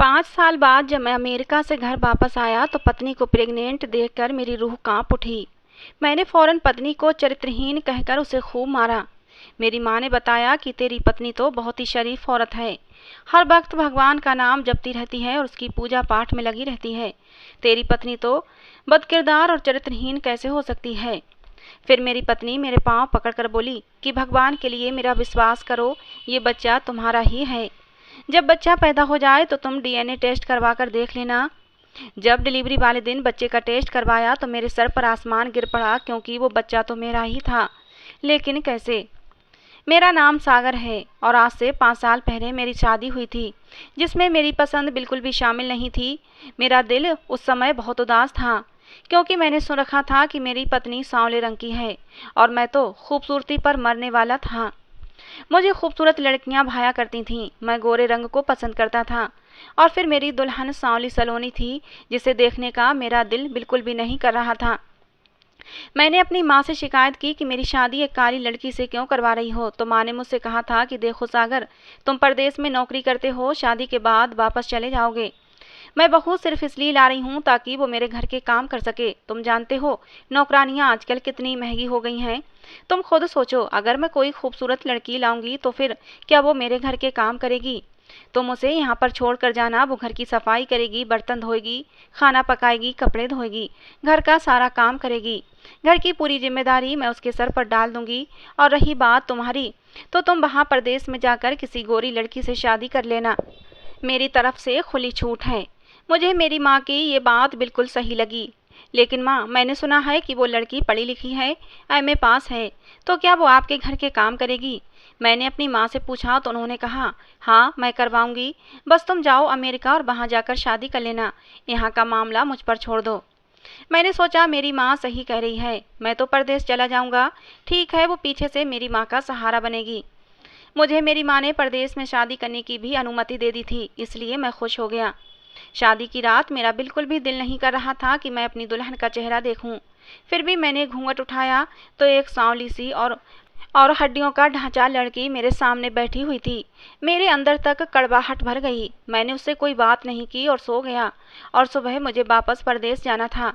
5 साल बाद जब मैं अमेरिका से घर वापस आया तो पत्नी को प्रेग्नेंट देखकर मेरी रूह कांप उठी। मैंने फौरन पत्नी को चरित्रहीन कहकर उसे खूब मारा। मेरी माँ ने बताया कि तेरी पत्नी तो बहुत ही शरीफ औरत है, हर वक्त भगवान का नाम जपती रहती है और उसकी पूजा पाठ में लगी रहती है। तेरी पत्नी तो बदकिरदार और चरित्रहीन कैसे हो सकती है। फिर मेरी पत्नी मेरे पांव पकड़कर बोली कि भगवान के लिए मेरा विश्वास करो, ये बच्चा तुम्हारा ही है। जब बच्चा पैदा हो जाए तो तुम डीएनए टेस्ट करवा कर देख लेना। जब डिलीवरी वाले दिन बच्चे का टेस्ट करवाया तो मेरे सर पर आसमान गिर पड़ा, क्योंकि वो बच्चा तो मेरा ही था। लेकिन कैसे? मेरा नाम सागर है और आज से 5 साल पहले मेरी शादी हुई थी, जिसमें मेरी पसंद बिल्कुल भी शामिल नहीं थी। मेरा दिल उस समय बहुत उदास था, क्योंकि मैंने सुन रखा था कि मेरी पत्नी सांवले रंग की है और मैं तो खूबसूरती पर मरने वाला था। मुझे खूबसूरत लड़कियां भाया करती थीं। मैं गोरे रंग को पसंद करता था और फिर मेरी दुल्हन सांवली सलोनी थी, जिसे देखने का मेरा दिल बिल्कुल भी नहीं कर रहा था। मैंने अपनी माँ से शिकायत की कि मेरी शादी एक काली लड़की से क्यों करवा रही हो, तो माँ ने मुझसे कहा था कि देखो सागर, तुम परदेश में नौकरी करते हो, शादी के बाद वापस चले जाओगे। मैं बहू सिर्फ इसलिए ला रही हूँ ताकि वो मेरे घर के काम कर सके। तुम जानते हो नौकरानियाँ आजकल कितनी महंगी हो गई हैं। तुम खुद सोचो, अगर मैं कोई खूबसूरत लड़की लाऊंगी तो फिर क्या वो मेरे घर के काम करेगी? तुम उसे यहाँ पर छोड़ कर जाना, वो घर की सफाई करेगी, बर्तन धोएगी, खाना पकाएगी, कपड़े धोएगी, घर का सारा काम करेगी। घर की पूरी जिम्मेदारी मैं उसके सर पर डाल दूंगी। और रही बात तुम्हारी, तो तुम वहाँ परदेश में जाकर किसी गोरी लड़की से शादी कर लेना। मेरी तरफ से खुली छूट है। मुझे मेरी माँ की ये बात बिल्कुल सही लगी। लेकिन माँ, मैंने सुना है कि वो लड़की पढ़ी लिखी है, एमए पास है, तो क्या वो आपके घर के काम करेगी? मैंने अपनी माँ से पूछा तो उन्होंने कहा, हाँ मैं करवाऊंगी, बस तुम जाओ अमेरिका और वहाँ जाकर शादी कर लेना, यहाँ का मामला मुझ पर छोड़ दो। मैंने सोचा मेरी माँ सही कह रही है, मैं तो परदेश चला जाऊँगा। ठीक है, वो पीछे से मेरी माँ का सहारा बनेगी। मुझे मेरी माँ ने परदेश में शादी करने की भी अनुमति दे दी थी, इसलिए मैं खुश हो गया। शादी की रात मेरा बिल्कुल भी दिल नहीं कर रहा था कि मैं अपनी दुल्हन का चेहरा देखूं। फिर भी मैंने घूंघट उठाया तो एक सांवली सी और हड्डियों का ढांचा लड़की मेरे सामने बैठी हुई थी। मेरे अंदर तक कड़वाहट भर गई। मैंने उससे कोई बात नहीं की और सो गया। और सुबह मुझे वापस परदेश जाना था।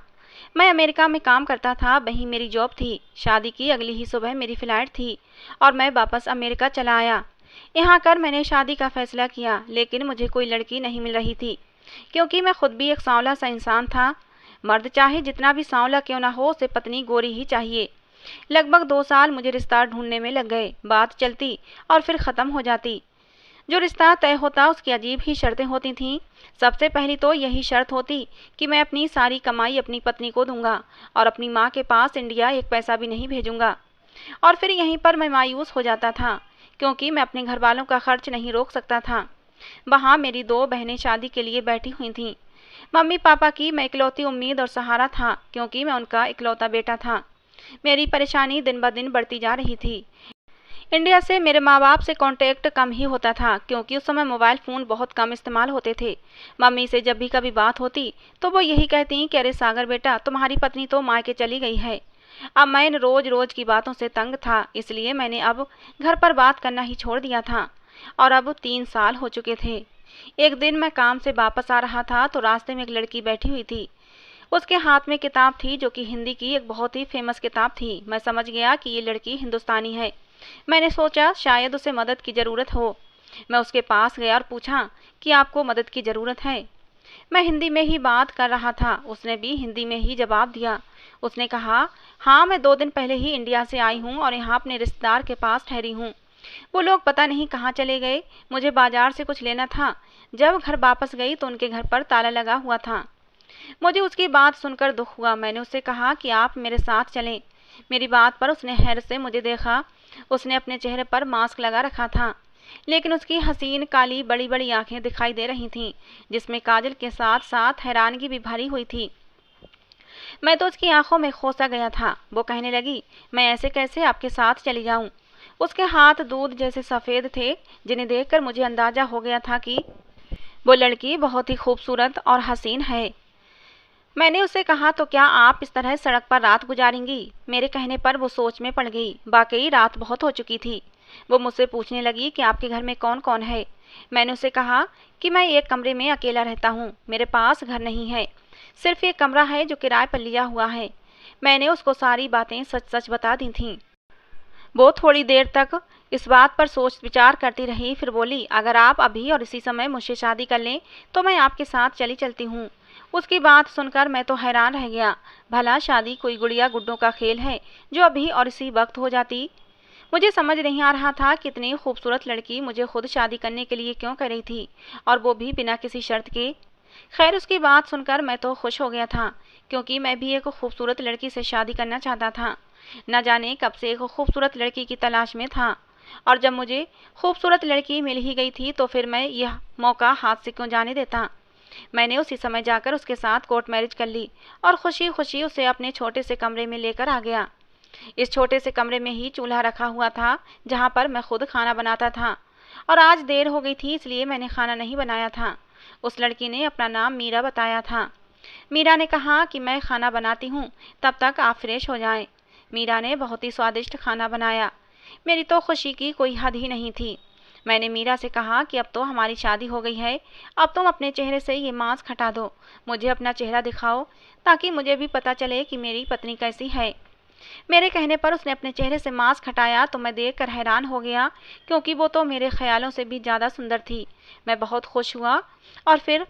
मैं अमेरिका में काम करता था, वहीं मेरी जॉब थी। शादी की अगली ही सुबह मेरी फ्लाइट थी और मैं वापस अमेरिका चला आया। यहाँ कर मैंने शादी का फैसला किया, लेकिन मुझे कोई लड़की नहीं मिल रही थी, क्योंकि मैं खुद भी एक सांवला सा इंसान था। मर्द चाहे जितना भी सांवला क्यों ना हो, उसे पत्नी गोरी ही चाहिए। लगभग 2 साल मुझे रिश्ता ढूंढने में लग गए। बात चलती और फिर ख़त्म हो जाती। जो रिश्ता तय होता उसकी अजीब ही शर्तें होती थीं। सबसे पहली तो यही शर्त होती कि मैं अपनी सारी कमाई अपनी पत्नी को दूंगा और अपनी माँ के पास इंडिया एक पैसा भी नहीं भेजूंगा। और फिर यहीं पर मैं मायूस हो जाता था, क्योंकि मैं अपने घर वालों का खर्च नहीं रोक सकता था। वहाँ मेरी 2 बहनें शादी के लिए बैठी हुई थीं। मम्मी पापा की मैं इकलौती उम्मीद और सहारा था, क्योंकि मैं उनका इकलौता बेटा था। मेरी परेशानी दिन ब दिन बढ़ती जा रही थी। इंडिया से मेरे माँ बाप से कांटेक्ट कम ही होता था, क्योंकि उस समय मोबाइल फ़ोन बहुत कम इस्तेमाल होते थे। मम्मी से जब भी कभी बात होती तो वो यही कहती कि अरे सागर बेटा, तुम्हारी पत्नी तो मायके चली गई है। अब मैं इन रोज रोज की बातों से तंग था, इसलिए मैंने अब घर पर बात करना ही छोड़ दिया था। और अब 3 साल हो चुके थे। एक दिन मैं काम से वापस आ रहा था तो रास्ते में एक लड़की बैठी हुई थी। उसके हाथ में किताब थी, जो कि हिंदी की एक बहुत ही फेमस किताब थी। मैं समझ गया कि ये लड़की हिंदुस्तानी है। मैंने सोचा शायद उसे मदद की ज़रूरत हो। मैं उसके पास गया और पूछा कि आपको मदद की ज़रूरत है? मैं हिंदी में ही बात कर रहा था। उसने भी हिंदी में ही जवाब दिया। उसने कहा, हाँ मैं 2 दिन पहले ही इंडिया से आई हूँ और यहाँ अपने रिश्तेदार के पास ठहरी हूँ। वो लोग पता नहीं कहाँ चले गए। मुझे बाजार से कुछ लेना था। जब घर वापस गई तो उनके घर पर ताला लगा हुआ था। मुझे उसकी बात सुनकर दुख हुआ। मैंने उससे कहा कि आप मेरे साथ चलें। मेरी बात पर उसने हैरत से मुझे देखा। उसने अपने चेहरे पर मास्क लगा रखा था, लेकिन उसकी हसीन काली बड़ी बड़ी आंखें दिखाई दे रही थीं, जिसमें काजल के साथ साथ हैरानगी भी भरी हुई थी। मैं तो उसकी आंखों में खोसा गया था। वो कहने लगी, मैं ऐसे कैसे आपके साथ चली जाऊं? उसके हाथ दूध जैसे सफ़ेद थे, जिन्हें देखकर मुझे अंदाजा हो गया था कि वो लड़की बहुत ही खूबसूरत और हसीन है। मैंने उससे कहा, तो क्या आप इस तरह सड़क पर रात गुजारेंगी? मेरे कहने पर वो सोच में पड़ गई। वाकई रात बहुत हो चुकी थी। वो मुझसे पूछने लगी कि आपके घर में कौन कौन है। मैंने उसे कहा कि मैं एक कमरे में अकेला रहता हूँ, मेरे पास घर नहीं है, सिर्फ एक कमरा है जो किराए पर लिया हुआ है। मैंने उसको सारी बातें सच सच बता दी थीं। वो थोड़ी देर तक इस बात पर सोच विचार करती रही, फिर बोली, अगर आप अभी और इसी समय मुझसे शादी कर लें तो मैं आपके साथ चली चलती हूँ। उसकी बात सुनकर मैं तो हैरान रह गया। भला शादी कोई गुड़िया गुड्डों का खेल है जो अभी और इसी वक्त हो जाती। मुझे समझ नहीं आ रहा था कि इतनी खूबसूरत लड़की मुझे खुद शादी करने के लिए क्यों कर रही थी, और वो भी बिना किसी शर्त के। खैर, उसकी बात सुनकर मैं तो खुश हो गया था, क्योंकि मैं भी एक खूबसूरत लड़की से शादी करना चाहता था। न जाने कब से एक खूबसूरत लड़की की तलाश में था, और जब मुझे खूबसूरत लड़की मिल ही गई थी तो फिर मैं यह मौका हाथ से क्यों जाने देता। मैंने उसी समय जाकर उसके साथ कोर्ट मैरिज कर ली और खुशी खुशी उसे अपने छोटे से कमरे में लेकर आ गया। इस छोटे से कमरे में ही चूल्हा रखा हुआ था जहाँ पर मैं खुद खाना बनाता था, और आज देर हो गई थी इसलिए मैंने खाना नहीं बनाया था। उस लड़की ने अपना नाम मीरा बताया था। मीरा ने कहा कि मैं खाना बनाती हूँ, तब तक आप फ्रेश हो जाएं। मीरा ने बहुत ही स्वादिष्ट खाना बनाया। मेरी तो खुशी की कोई हद ही नहीं थी। मैंने मीरा से कहा कि अब तो हमारी शादी हो गई है, अब तुम अपने चेहरे से ये मास्क हटा दो, मुझे अपना चेहरा दिखाओ ताकि मुझे भी पता चले कि मेरी पत्नी कैसी है। मेरे कहने पर उसने अपने चेहरे से मास्क हटाया तो मैं देखकर हैरान हो गया, क्योंकि वो तो मेरे ख्यालों से भी ज़्यादा सुंदर थी। मैं बहुत खुश हुआ, और फिर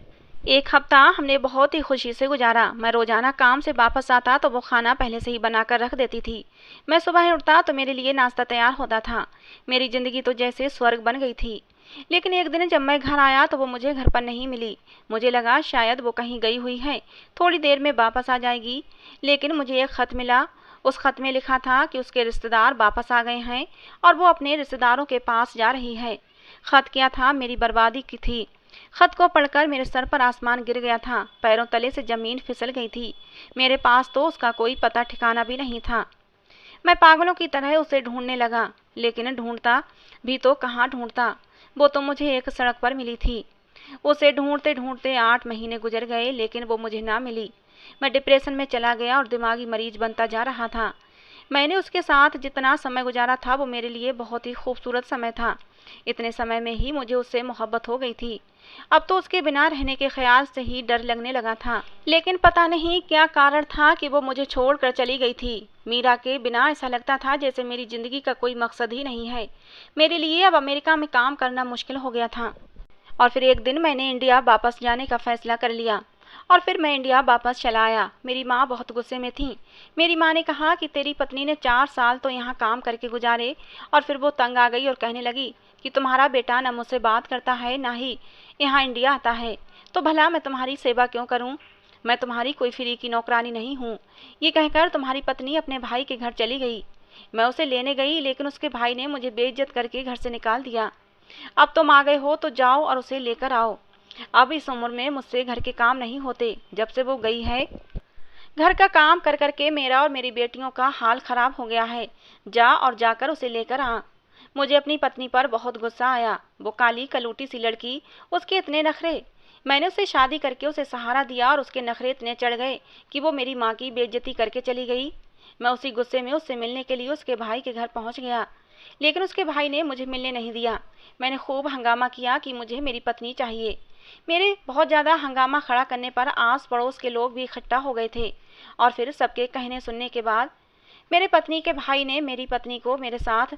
एक हफ्ता हमने बहुत ही खुशी से गुजारा। मैं रोजाना काम से वापस आता तो वो खाना पहले से ही बनाकर रख देती थी। मैं सुबह उठता तो मेरे लिए नाश्ता तैयार होता था। मेरी जिंदगी तो जैसे स्वर्ग बन गई थी। लेकिन एक दिन जब मैं घर आया तो वो मुझे घर पर नहीं मिली। मुझे लगा शायद वो कहीं गई हुई है, थोड़ी देर में वापस आ जाएगी। लेकिन मुझे एक खत मिला। उस खत में लिखा था कि उसके रिश्तेदार वापस आ गए हैं और वो अपने रिश्तेदारों के पास जा रही है। खत क्या था, मेरी बर्बादी की थी। खत को पढ़कर मेरे सर पर आसमान गिर गया था, पैरों तले से जमीन फिसल गई थी। मेरे पास तो उसका कोई पता ठिकाना भी नहीं था। मैं पागलों की तरह उसे ढूंढने लगा, लेकिन ढूंढता भी तो कहाँ ढूंढता। वो तो मुझे एक सड़क पर मिली थी। उसे ढूंढते ढूंढते 8 महीने गुजर गए, लेकिन वो मुझे ना मिली। मैं डिप्रेशन में चला गया और दिमागी मरीज बनता जा रहा था। मैंने उसके साथ जितना समय गुजारा था वो मेरे लिए बहुत ही खूबसूरत समय था। इतने समय में ही मुझे उससे मोहब्बत हो गई थी। अब तो उसके बिना रहने के ख्याल से ही डर लगने लगा था। लेकिन पता नहीं क्या कारण था कि वो मुझे छोड़कर चली गई थी। मीरा के बिना ऐसा लगता था जैसे मेरी जिंदगी का कोई मकसद ही नहीं है। मेरे लिए अब अमेरिका में काम करना मुश्किल हो गया था। और फिर एक दिन मैंने इंडिया वापस जाने का फैसला कर लिया, और फिर मैं इंडिया वापस चला आया। मेरी माँ बहुत गुस्से में थी। मेरी माँ ने कहा कि तेरी पत्नी ने 4 साल तो यहाँ काम करके गुजारे, और फिर वो तंग आ गई और कहने लगी कि तुम्हारा बेटा न मुझसे बात करता है ना ही यहाँ इंडिया आता है, तो भला मैं तुम्हारी सेवा क्यों करूँ। मैं तुम्हारी कोई फ्री की नौकरानी नहीं हूँ। ये कहकर तुम्हारी पत्नी अपने भाई के घर चली गई। मैं उसे लेने गई, लेकिन उसके भाई ने मुझे बेइज्जत करके घर से निकाल दिया। अब तुम आ गए हो तो जाओ और उसे लेकर आओ। अब इस उम्र में मुझसे घर के काम नहीं होते। जब से वो गई है, घर का काम कर करके मेरा और मेरी बेटियों का हाल खराब हो गया है। जा और जाकर उसे लेकर आ। मुझे अपनी पत्नी पर बहुत गुस्सा आया। वो काली कलूटी सी लड़की, उसके इतने नखरे। मैंने उसे शादी करके उसे सहारा दिया और उसके नखरे इतने चढ़ गए कि वो मेरी माँ की बेइज्जती करके चली गई। मैं उसी गुस्से में उससे मिलने के लिए उसके भाई के घर पहुंच गया, लेकिन उसके भाई ने मुझे मिलने नहीं दिया। मैंने खूब हंगामा किया कि मुझे मेरी पत्नी चाहिए। मेरे बहुत ज़्यादा हंगामा खड़ा करने पर आस पड़ोस के लोग भी इकट्ठा हो गए थे, और फिर सबके कहने सुनने के बाद मेरे पत्नी के भाई ने मेरी पत्नी को मेरे साथ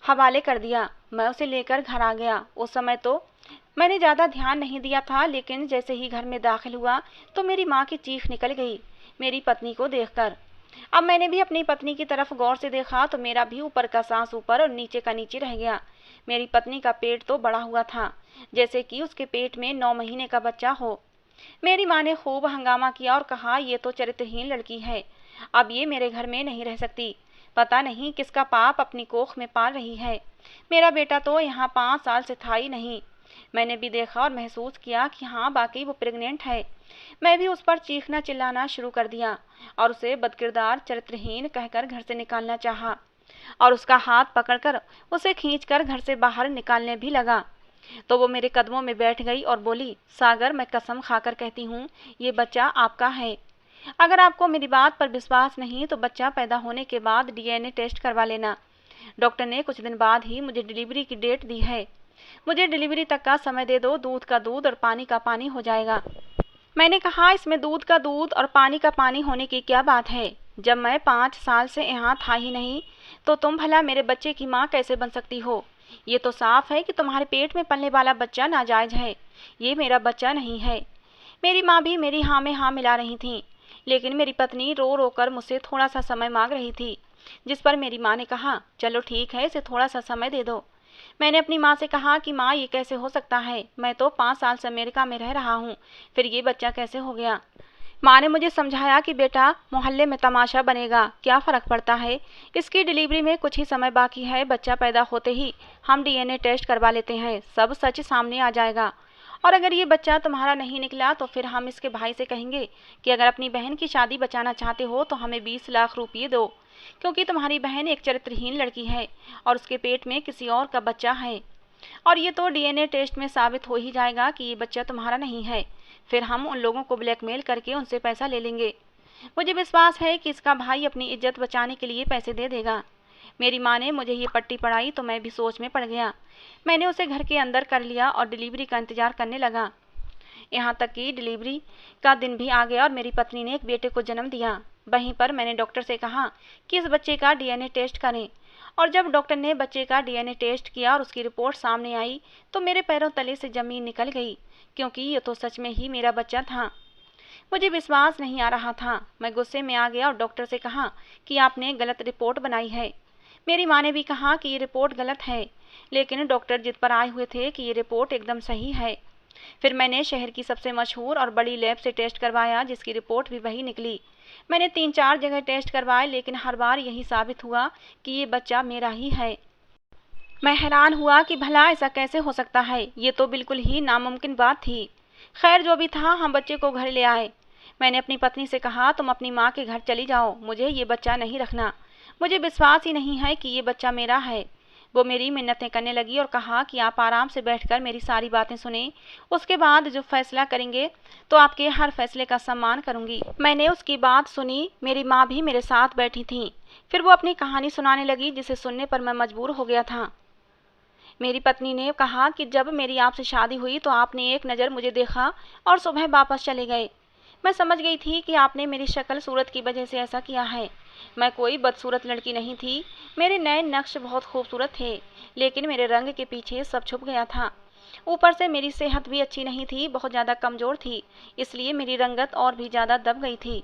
हवाले कर दिया। मैं उसे लेकर घर आ गया। उस समय तो मैंने ज़्यादा ध्यान नहीं दिया था, लेकिन जैसे ही घर में दाखिल हुआ तो मेरी माँ की चीख निकल गई मेरी पत्नी को देखकर। अब मैंने भी अपनी पत्नी की तरफ गौर से देखा तो मेरा भी ऊपर का सांस ऊपर और नीचे का नीचे रह गया। मेरी पत्नी का पेट तो बड़ा हुआ था, जैसे कि उसके पेट में 9 महीने का बच्चा हो। मेरी माँ ने खूब हंगामा किया और कहा, ये तो चरित्रहीन लड़की है, अब ये मेरे घर में नहीं रह सकती। पता नहीं किसका पाप अपनी कोख में पाल रही है। मेरा बेटा तो यहाँ 5 साल से था ही नहीं। मैंने भी देखा और महसूस किया कि हाँ, वाकई वो प्रेग्नेंट है। मैं भी उस पर चीखना चिल्लाना शुरू कर दिया और उसे बदकिरदार चरित्रहीन कहकर घर से निकालना चाहा, और उसका हाथ पकड़कर उसे खींचकर घर से बाहर निकालने भी लगा। तो वो मेरे कदमों में बैठ गई और बोली, सागर, मैं कसम खाकर कहती हूँ ये बच्चा आपका है। अगर आपको मेरी बात पर विश्वास नहीं तो बच्चा पैदा होने के बाद DNA टेस्ट करवा लेना। डॉक्टर ने कुछ दिन बाद ही मुझे डिलीवरी की डेट दी है। मुझे डिलीवरी तक का समय दे दो, दूध का दूध और पानी का पानी हो जाएगा। मैंने कहा, इसमें दूध का दूध और पानी का पानी होने की क्या बात है? जब मैं 5 साल से यहाँ था ही नहीं तो तुम भला मेरे बच्चे की माँ कैसे बन सकती हो? ये तो साफ है कि तुम्हारे पेट में पलने वाला बच्चा नाजायज है। ये मेरा बच्चा नहीं है। मेरी माँ भी मेरी हाँ में हाँ मिला रही थी, लेकिन मेरी पत्नी रो रो कर मुझसे थोड़ा सा समय मांग रही थी, जिस पर मेरी माँ ने कहा, चलो ठीक है, इसे थोड़ा सा समय दे दो। मैंने अपनी माँ से कहा कि माँ, ये कैसे हो सकता है? मैं तो 5 साल से अमेरिका में रह रहा हूँ, फिर ये बच्चा कैसे हो गया? माँ ने मुझे समझाया कि बेटा, मोहल्ले में तमाशा बनेगा, क्या फ़र्क पड़ता है? इसकी डिलीवरी में कुछ ही समय बाकी है, बच्चा पैदा होते ही हम डीएनए टेस्ट करवा लेते हैं, सब सच सामने आ जाएगा। और अगर ये बच्चा तुम्हारा नहीं निकला तो फिर हम इसके भाई से कहेंगे कि अगर अपनी बहन की शादी बचाना चाहते हो तो हमें 20 लाख रुपये दो, क्योंकि तुम्हारी बहन एक चरित्रहीन लड़की है और उसके पेट में किसी और का बच्चा है। और ये तो डीएनए टेस्ट में साबित हो ही जाएगा कि ये बच्चा तुम्हारा नहीं है। फिर हम उन लोगों को ब्लैकमेल करके उनसे पैसा ले लेंगे। मुझे विश्वास है कि इसका भाई अपनी इज्जत बचाने के लिए पैसे दे देगा। मेरी माँ ने मुझे ये पट्टी पढ़ाई तो मैं भी सोच में पड़ गया। मैंने उसे घर के अंदर कर लिया और डिलीवरी का इंतज़ार करने लगा। यहाँ तक कि डिलीवरी का दिन भी आ गया और मेरी पत्नी ने एक बेटे को जन्म दिया। वहीं पर मैंने डॉक्टर से कहा कि इस बच्चे का डीएनए टेस्ट करें, और जब डॉक्टर ने बच्चे का डीएनए टेस्ट किया और उसकी रिपोर्ट सामने आई तो मेरे पैरों तले से ज़मीन निकल गई, क्योंकि ये तो सच में ही मेरा बच्चा था। मुझे विश्वास नहीं आ रहा था। मैं गुस्से में आ गया और डॉक्टर से कहा कि आपने गलत रिपोर्ट बनाई है। मेरी माँ ने भी कहा कि ये रिपोर्ट गलत है, लेकिन डॉक्टर जिद पर आए हुए थे कि ये रिपोर्ट एकदम सही है। फिर मैंने शहर की सबसे मशहूर और बड़ी लैब से टेस्ट करवाया, जिसकी रिपोर्ट भी वही निकली। मैंने 3-4 जगह टेस्ट करवाए, लेकिन हर बार यही साबित हुआ कि ये बच्चा मेरा ही है। मैं हैरान हुआ कि भला ऐसा कैसे हो सकता है, ये तो बिल्कुल ही नामुमकिन बात थी। खैर, जो भी था, हम बच्चे को घर ले आए। मैंने अपनी पत्नी से कहा, तुम अपनी माँ के घर चली जाओ, मुझे ये बच्चा नहीं रखना। मुझे विश्वास ही नहीं है कि ये बच्चा मेरा है। वो मेरी मिन्नतें करने लगी और कहा कि आप आराम से बैठकर मेरी सारी बातें सुने, उसके बाद जो फैसला करेंगे तो आपके हर फैसले का सम्मान करूंगी। मैंने उसकी बात सुनी। मेरी माँ भी मेरे साथ बैठी थी। फिर वो अपनी कहानी सुनाने लगी, जिसे सुनने पर मैं मजबूर हो गया था। मेरी पत्नी ने कहा कि जब मेरी आपसे शादी हुई तो आपने एक नज़र मुझे देखा और सुबह वापस चले गए। मैं समझ गई थी कि आपने मेरी शक्ल सूरत की वजह से ऐसा किया है। मैं कोई बदसूरत लड़की नहीं थी। मेरे नए नक्श बहुत खूबसूरत थे, लेकिन मेरे रंग के पीछे सब छुप गया था। ऊपर से मेरी सेहत भी अच्छी नहीं थी, बहुत ज़्यादा कमज़ोर थी, इसलिए मेरी रंगत और भी ज़्यादा दब गई थी।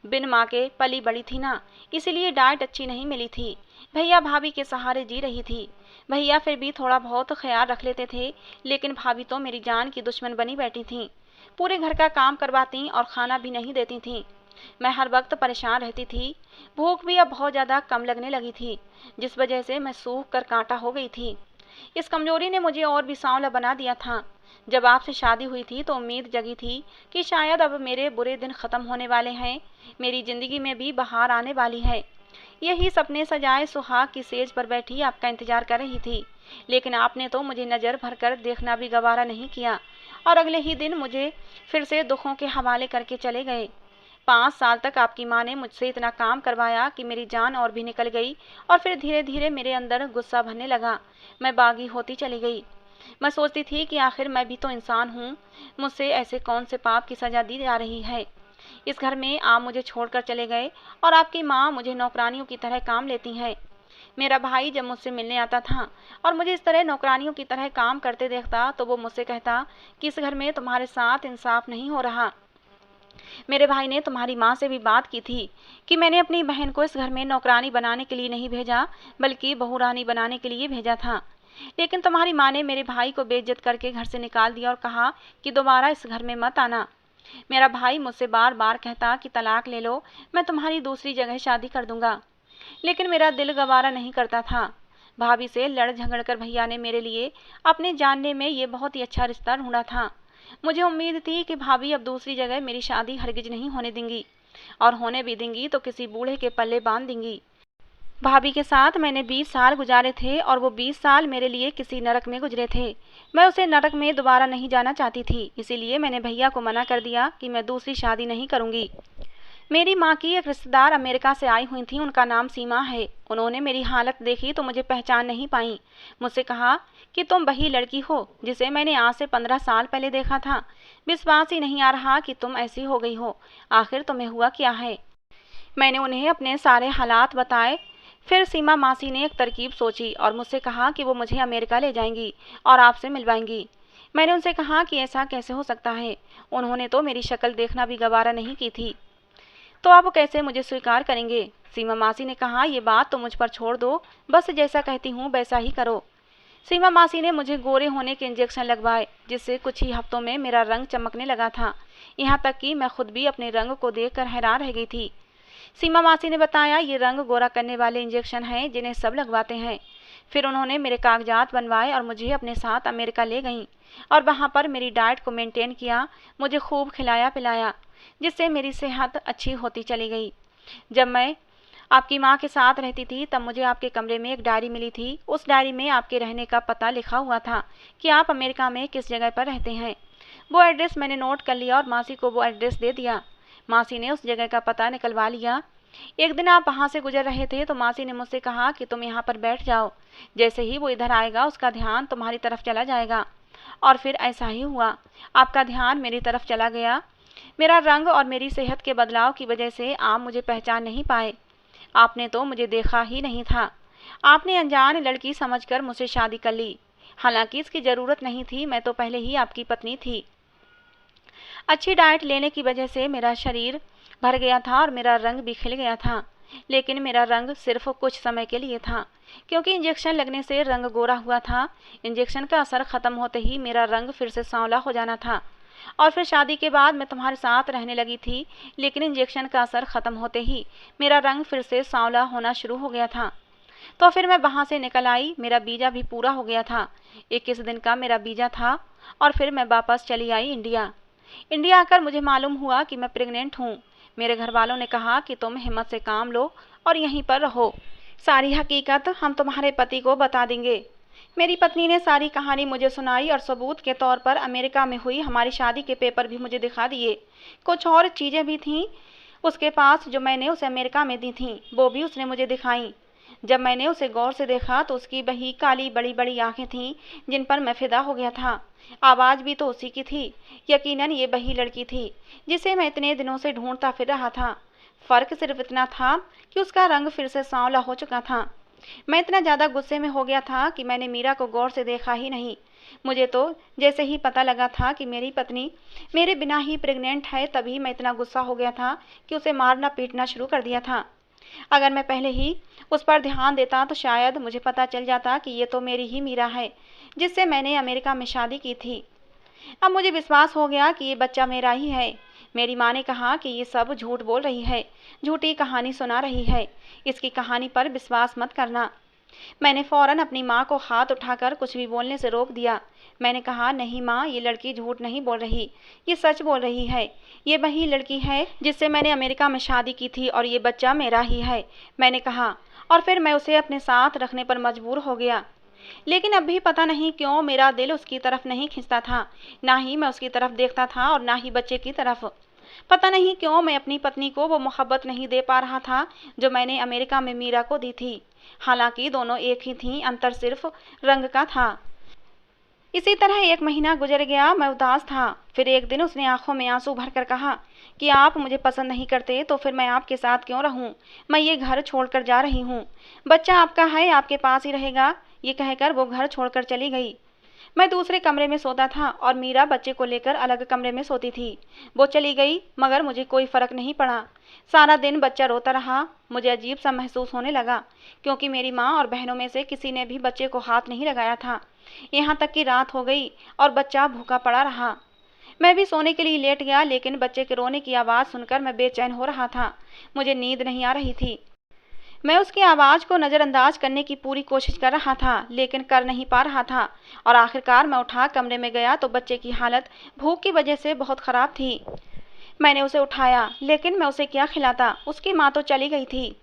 बिन माँ के पली बड़ी थी ना, इसलिए डाइट अच्छी नहीं मिली थी। भैया भाभी के सहारे जी रही थी। भैया फिर भी थोड़ा बहुत ख्याल रख लेते थे, लेकिन भाभी तो मेरी जान की दुश्मन बनी बैठी थीं। पूरे घर का काम करवाती और खाना भी नहीं देती थीं। मैं हर वक्त परेशान रहती थी। भूख भी अब बहुत ज़्यादा कम लगने लगी थी, जिस वजह से मैं सूख कर कांटा हो गई थी। इस कमजोरी ने मुझे और भी सांवला बना दिया था। जब आपसे शादी हुई थी तो उम्मीद जगी थी कि शायद अब मेरे बुरे दिन ख़त्म होने वाले हैं, मेरी ज़िंदगी में भी बहार आने वाली है। यही सपने सजाए सुहाग की सेज पर बैठी आपका इंतजार कर रही थी, लेकिन आपने तो मुझे नज़र भर कर देखना भी गवारा नहीं किया और अगले ही दिन मुझे फिर से दुखों के हवाले करके चले गए। 5 साल तक आपकी माँ ने मुझसे इतना काम करवाया कि मेरी जान और भी निकल गई, और फिर धीरे धीरे मेरे अंदर गुस्सा भरने लगा। मैं बागी होती चली गई। मैं सोचती थी कि आखिर मैं भी तो इंसान हूँ, मुझसे ऐसे कौन से पाप की सज़ा दी जा रही है। इस घर में आप मुझे छोड़कर चले गए और आपकी माँ मुझे नौकरानियों की तरह काम लेती है। मेरा भाई जब मुझसे मिलने आता था और मुझे इस तरह नौकरानियों की तरह काम करते देखता तो वो मुझसे कहता कि इस घर में तुम्हारे साथ इंसाफ नहीं हो रहा। मेरे भाई ने तुम्हारी माँ से भी बात की थी कि मैंने अपनी बहन को इस घर में नौकरानी बनाने के लिए नहीं भेजा, बल्कि बहुरानी बनाने के लिए भेजा था। लेकिन तुम्हारी माँ ने मेरे भाई को बेइज्जत करके घर से निकाल दिया और कहा कि दोबारा इस घर में मत आना। मेरा भाई मुझसे बार बार कहता कि तलाक ले लो, मैं तुम्हारी दूसरी जगह शादी कर दूंगा, लेकिन मेरा दिल गवारा नहीं करता था। भाभी से लड़ झगड़ कर भैया ने मेरे लिए अपने जानने में ये बहुत ही अच्छा रिश्ता ढूंढा था। मुझे उम्मीद थी कि भाभी अब दूसरी जगह मेरी शादी हरगिज नहीं होने देंगी, और होने भी देंगी तो किसी बूढ़े के पल्ले बांध देंगी। भाभी के साथ मैंने 20 साल गुजारे थे और वो 20 साल मेरे लिए किसी नरक में गुजरे थे। मैं उसे नरक में दोबारा नहीं जाना चाहती थी, इसीलिए मैंने भैया को मना कर दिया कि मैं दूसरी शादी नहीं करूँगी। मेरी माँ की एक रिश्तेदार अमेरिका से आई हुई थी, उनका नाम सीमा है। उन्होंने मेरी हालत देखी तो मुझे पहचान नहीं पाई। मुझसे कहा कि तुम वही लड़की हो जिसे मैंने आज से 15 साल पहले देखा था। विश्वास ही नहीं आ रहा कि तुम ऐसी हो गई हो। आखिर तुम्हें हुआ क्या है? मैंने उन्हें अपने सारे हालात बताए। फिर सीमा मासी ने एक तरकीब सोची और मुझसे कहा कि वो मुझे अमेरिका ले जाएंगी और आपसे मिलवाएंगी। मैंने उनसे कहा कि ऐसा कैसे हो सकता है? उन्होंने तो मेरी शक्ल देखना भी गवारा नहीं की थी। तो आप कैसे मुझे स्वीकार करेंगे? सीमा मासी ने कहा, ये बात तो मुझ पर छोड़ दो, बस जैसा कहती हूँ वैसा ही करो। सीमा मासी ने मुझे गोरे होने के इंजेक्शन लगवाए, जिससे कुछ ही हफ्तों में मेरा रंग चमकने लगा था। यहाँ तक कि मैं खुद भी अपने रंग को देखकर हैरान रह गई थी। सीमा मासी ने बताया, ये रंग गोरा करने वाले इंजेक्शन हैं जिन्हें सब लगवाते हैं। फिर उन्होंने मेरे कागजात बनवाए और मुझे अपने साथ अमेरिका ले गईं और वहाँ पर मेरी डाइट को मेंटेन किया। मुझे खूब खिलाया पिलाया, जिससे मेरी सेहत अच्छी होती चली गई। जब मैं आपकी माँ के साथ रहती थी तब मुझे आपके कमरे में एक डायरी मिली थी। उस डायरी में आपके रहने का पता लिखा हुआ था कि आप अमेरिका में किस जगह पर रहते हैं। वो एड्रेस मैंने नोट कर लिया और मासी को वो एड्रेस दे दिया। मासी ने उस जगह का पता निकलवा लिया। एक दिन आप वहाँ से गुजर रहे थे तो मासी ने मुझसे कहा कि तुम यहाँ पर बैठ जाओ। जैसे ही वो इधर आएगा उसका ध्यान तुम्हारी तरफ चला जाएगा। और फिर ऐसा ही हुआ, आपका ध्यान मेरी तरफ चला गया। मेरा रंग और मेरी सेहत के बदलाव की वजह से आप मुझे पहचान नहीं पाए। आपने तो मुझे देखा ही नहीं था। आपने अनजान लड़की समझकर मुझसे शादी कर ली। हालांकि इसकी ज़रूरत नहीं थी, मैं तो पहले ही आपकी पत्नी थी। अच्छी डाइट लेने की वजह से मेरा शरीर भर गया था और मेरा रंग भी खिल गया था। लेकिन मेरा रंग सिर्फ कुछ समय के लिए था, क्योंकि इंजेक्शन लगने से रंग गोरा हुआ था। इंजेक्शन का असर ख़त्म होते ही मेरा रंग फिर से सांवला हो जाना था। और फिर शादी के बाद मैं तुम्हारे साथ रहने लगी थी, लेकिन इंजेक्शन का असर ख़त्म होते ही मेरा रंग फिर से सांवला होना शुरू हो गया था। तो फिर मैं वहाँ से निकल आई। मेरा वीज़ा भी पूरा हो गया था। 21 दिन का मेरा वीज़ा था और फिर मैं वापस चली आई इंडिया। इंडिया आकर मुझे मालूम हुआ कि मैं प्रेग्नेंट हूँ। मेरे घर वालों ने कहा कि तुम हिम्मत से काम लो और यहीं पर रहो। सारी हकीकत हम तुम्हारे पति को बता देंगे। मेरी पत्नी ने सारी कहानी मुझे सुनाई और सबूत के तौर पर अमेरिका में हुई हमारी शादी के पेपर भी मुझे दिखा दिए। कुछ और चीज़ें भी थीं उसके पास जो मैंने उसे अमेरिका में दी थीं, वो भी उसने मुझे दिखाई। जब मैंने उसे गौर से देखा तो उसकी वही काली बड़ी बड़ी आंखें थीं जिन पर मैं फिदा हो गया था। आवाज़ भी तो उसी की थी। यकीनन ये वही लड़की थी जिसे मैं इतने दिनों से ढूंढता फिर रहा था। फ़र्क सिर्फ इतना था कि उसका रंग फिर से सांवला हो चुका था। मैं इतना ज़्यादा गुस्से में हो गया था कि मैंने मीरा को गौर से देखा ही नहीं। मुझे तो जैसे ही पता लगा था कि मेरी पत्नी मेरे बिना ही प्रेग्नेंट है, तभी मैं इतना गुस्सा हो गया था कि उसे मारना पीटना शुरू कर दिया था। अगर मैं पहले ही उस पर ध्यान देता तो शायद मुझे पता चल जाता कि ये तो मेरी ही मीरा है जिससे मैंने अमेरिका में शादी की थी। अब मुझे विश्वास हो गया कि ये बच्चा मेरा ही है। मेरी माँ ने कहा कि ये सब झूठ बोल रही है, झूठी कहानी सुना रही है, इसकी कहानी पर विश्वास मत करना। मैंने फ़ौरन अपनी माँ को हाथ उठाकर कुछ भी बोलने से रोक दिया। मैंने कहा, नहीं माँ, ये लड़की झूठ नहीं बोल रही, ये सच बोल रही है। ये वही लड़की है जिससे मैंने अमेरिका में शादी की थी और ये बच्चा मेरा ही है, मैंने कहा। और फिर मैं उसे अपने साथ रखने पर मजबूर हो गया। लेकिन अब भी पता नहीं क्यों मेरा दिल उसकी तरफ नहीं खिंचता था। ना ही मैं उसकी तरफ देखता था और ना ही बच्चे की तरफ। पता नहीं क्यों मैं अपनी पत्नी को वो मोहब्बत नहीं दे पा रहा था जो मैंने अमेरिका में मीरा को दी थी। हालांकि दोनों एक ही थीं, अंतर सिर्फ रंग का था। इसी तरह 1 महीना गुजर गया। मैं उदास था। फिर एक दिन उसने आंखों में आंसू भरकर कहा कि आप मुझे पसंद नहीं करते तो फिर मैं आपके साथ क्यों रहूं? मैं ये घर छोड़कर जा रही हूँ। बच्चा आपका है, आपके पास ही रहेगा। ये कहकर वो घर छोड़कर चली गई। मैं दूसरे कमरे में सोता था और मीरा बच्चे को लेकर अलग कमरे में सोती थी। वो चली गई मगर मुझे कोई फ़र्क नहीं पड़ा। सारा दिन बच्चा रोता रहा। मुझे अजीब सा महसूस होने लगा क्योंकि मेरी माँ और बहनों में से किसी ने भी बच्चे को हाथ नहीं लगाया था। यहाँ तक कि रात हो गई और बच्चा भूखा पड़ा रहा। मैं भी सोने के लिए लेट गया, लेकिन बच्चे के रोने की आवाज़ सुनकर मैं बेचैन हो रहा था। मुझे नींद नहीं आ रही थी। मैं उसकी आवाज़ को नज़रअंदाज करने की पूरी कोशिश कर रहा था, लेकिन कर नहीं पा रहा था। और आखिरकार मैं उठा कमरे में गया तो बच्चे की हालत भूख की वजह से बहुत ख़राब थी। मैंने उसे उठाया, लेकिन मैं उसे क्या खिलाता? उसकी माँ तो चली गई थी।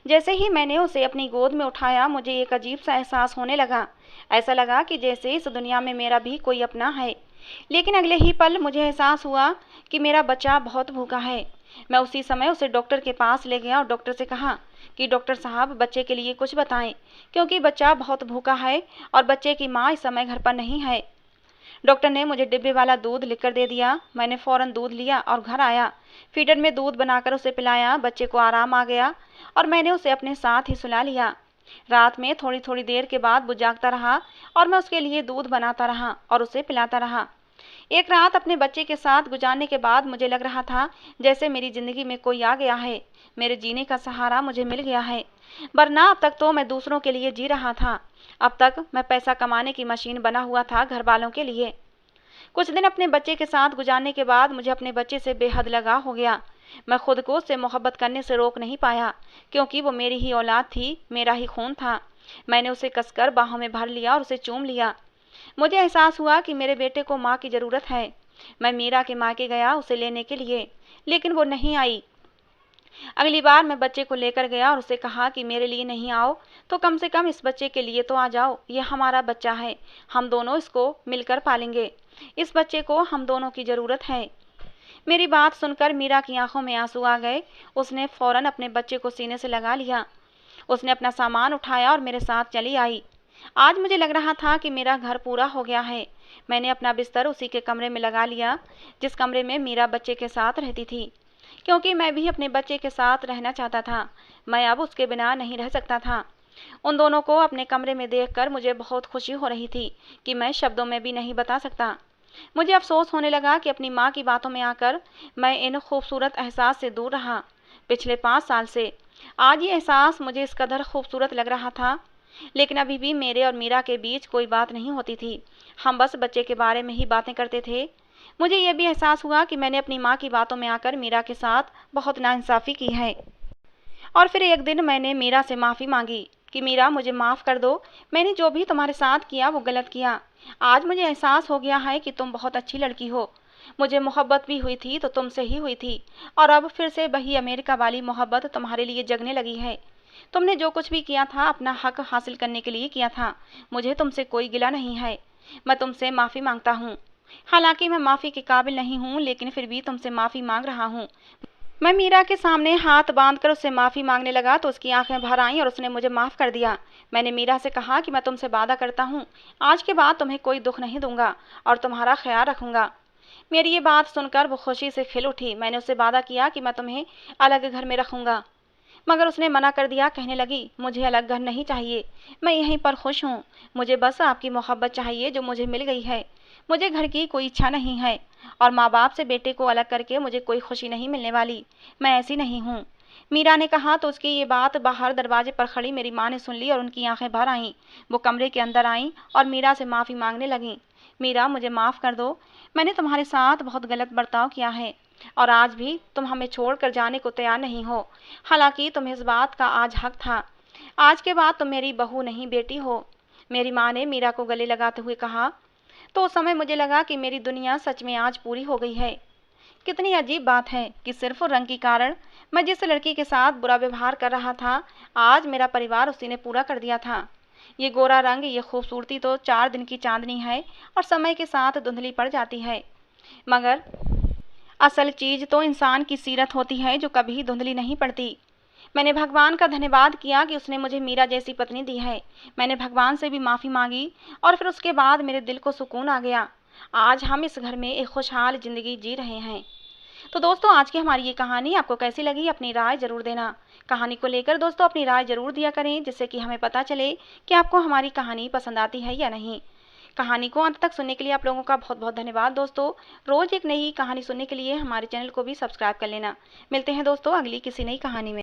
जैसे ही मैंने उसे अपनी गोद में उठाया, मुझे एक अजीब सा एहसास होने लगा। ऐसा लगा कि जैसे इस दुनिया में मेरा भी कोई अपना है। लेकिन अगले ही पल मुझे एहसास हुआ कि मेरा बच्चा बहुत भूखा है। मैं उसी समय उसे डॉक्टर के पास ले गया और डॉक्टर से कहा कि डॉक्टर साहब बच्चे के लिए कुछ बताएं, क्योंकि बच्चा बहुत भूखा है और बच्चे की माँ इस समय घर पर नहीं है। डॉक्टर ने मुझे डिब्बे वाला दूध लिखकर दे दिया। मैंने फौरन दूध लिया और घर आया, फीडर में दूध बनाकर उसे पिलाया। बच्चे को आराम आ गया और मैंने उसे अपने साथ ही सुला लिया। रात में थोड़ी थोड़ी देर के बाद वो जागता रहा और मैं उसके लिए दूध बनाता रहा और उसे पिलाता रहा। एक रात अपने बच्चे के साथ गुजारने के बाद मुझे लग रहा था जैसे मेरी जिंदगी में कोई आ गया है, मेरे जीने का सहारा मुझे मिल गया है। वरना अब तक तो मैं दूसरों के लिए जी रहा था। अब तक मैं पैसा कमाने की मशीन बना हुआ था घर वालों के लिए। कुछ दिन अपने बच्चे के साथ गुजारने के बाद मुझे अपने बच्चे से बेहद लगाव हो गया। मैं खुद को उससे मोहब्बत करने से रोक नहीं पाया, क्योंकि वो मेरी ही औलाद थी, मेरा ही खून था। मैंने उसे कसकर बाहों में भर लिया और उसे चूम लिया। मुझे एहसास हुआ कि मेरे बेटे को माँ की ज़रूरत है। मैं मीरा के मायके गया उसे लेने के लिए, लेकिन वो नहीं आई। अगली बार मैं बच्चे को लेकर गया और उसे कहा कि मेरे लिए नहीं आओ तो कम से कम इस बच्चे के लिए तो आ जाओ। ये हमारा बच्चा है, हम दोनों इसको मिलकर पालेंगे। इस बच्चे को हम दोनों की ज़रूरत है। मेरी बात सुनकर मीरा की आंखों में आंसू आ गए। उसने फौरन अपने बच्चे को सीने से लगा लिया। उसने अपना सामान उठाया और मेरे साथ चली आई। आज मुझे लग रहा था कि मेरा घर पूरा हो गया है। मैंने अपना बिस्तर उसी के कमरे में लगा लिया जिस कमरे में मीरा बच्चे के साथ रहती थी, क्योंकि मैं भी अपने बच्चे के साथ रहना चाहता था। मैं अब उसके बिना नहीं रह सकता था। उन दोनों को अपने कमरे में देखकर मुझे बहुत खुशी हो रही थी कि मैं शब्दों में भी नहीं बता सकता। मुझे अफसोस होने लगा कि अपनी माँ की बातों में आकर मैं इन खूबसूरत एहसास से दूर रहा पिछले 5 साल से। आज ये एहसास मुझे इस कदर खूबसूरत लग रहा था, लेकिन अभी भी मेरे और मीरा के बीच कोई बात नहीं होती थी। हम बस बच्चे के बारे में ही बातें करते थे। मुझे यह भी एहसास हुआ कि मैंने अपनी माँ की बातों में आकर मीरा के साथ बहुत नाइंसाफ़ी की है। और फिर एक दिन मैंने मीरा से माफ़ी मांगी कि मीरा मुझे माफ़ कर दो, मैंने जो भी तुम्हारे साथ किया वो गलत किया। आज मुझे एहसास हो गया है कि तुम बहुत अच्छी लड़की हो। मुझे मोहब्बत भी हुई थी तो तुमसे ही हुई थी, और अब फिर से वही अमेरिका वाली मोहब्बत तुम्हारे लिए जगने लगी है। तुमने जो कुछ भी किया था अपना हक हासिल करने के लिए किया था। मुझे तुमसे कोई गिला नहीं है। मैं तुमसे माफ़ी मांगता हूँ। हालांकि मैं माफ़ी के काबिल नहीं हूँ, लेकिन फिर भी तुमसे माफ़ी मांग रहा हूँ। मैं मीरा के सामने हाथ बांधकर उससे माफ़ी मांगने लगा तो उसकी आंखें भर आईं और उसने मुझे माफ़ कर दिया। मैंने मीरा से कहा कि मैं तुमसे वादा करता हूँ आज के बाद तुम्हें कोई दुख नहीं दूंगा और तुम्हारा ख्याल रखूंगा। मेरी ये बात सुनकर वो खुशी से खिल उठी। मैंने उससे वादा किया कि मैं तुम्हें अलग घर में रखूंगा, मगर उसने मना कर दिया। कहने लगी, मुझे अलग घर नहीं चाहिए, मैं यहीं पर खुश हूँ। मुझे बस आपकी मोहब्बत चाहिए जो मुझे मिल गई है। मुझे घर की कोई इच्छा नहीं है, और माँ बाप से बेटे को अलग करके मुझे कोई खुशी नहीं मिलने वाली। मैं ऐसी नहीं हूँ। मीरा ने कहा तो उसकी ये बात बाहर दरवाजे पर खड़ी मेरी माँ ने सुन ली और उनकी आंखें भर आईं। वो कमरे के अंदर आईं और मीरा से माफ़ी मांगने लगीं। मीरा, मुझे माफ़ कर दो, मैंने तुम्हारे साथ बहुत गलत बर्ताव किया है और आज भी तुम हमें छोड़कर जाने को तैयार नहीं हो। हालांकि तुम्हें इस बात का आज हक था। आज के बाद तुम मेरी बहू नहीं बेटी हो। मेरी माँ ने मीरा को गले लगाते हुए कहा। तो उस समय मुझे लगा कि मेरी दुनिया सच में आज पूरी हो गई है। कितनी अजीब बात है कि सिर्फ रंग के कारण मैं जिस लड़की के साथ बुरा व्यवहार कर रहा था, आज मेरा परिवार उसी ने पूरा कर दिया था। ये गोरा रंग, ये खूबसूरती तो 4 दिन की चांदनी है और समय के साथ धुंधली पड़ जाती है, मगर असल चीज़ तो इंसान की सीरत होती है जो कभी धुंधली नहीं पड़ती। मैंने भगवान का धन्यवाद किया कि उसने मुझे मीरा जैसी पत्नी दी है। मैंने भगवान से भी माफ़ी मांगी और फिर उसके बाद मेरे दिल को सुकून आ गया। आज हम इस घर में एक खुशहाल ज़िंदगी जी रहे हैं। तो दोस्तों, आज की हमारी ये कहानी आपको कैसी लगी, अपनी राय ज़रूर देना। कहानी को लेकर दोस्तों अपनी राय ज़रूर दिया करें, जिससे कि हमें पता चले कि आपको हमारी कहानी पसंद आती है या नहीं। कहानी को अंत तक सुनने के लिए आप लोगों का बहुत बहुत धन्यवाद दोस्तों। रोज़ एक नई कहानी सुनने के लिए हमारे चैनल को भी सब्सक्राइब कर लेना। मिलते हैं दोस्तों अगली किसी नई कहानी में।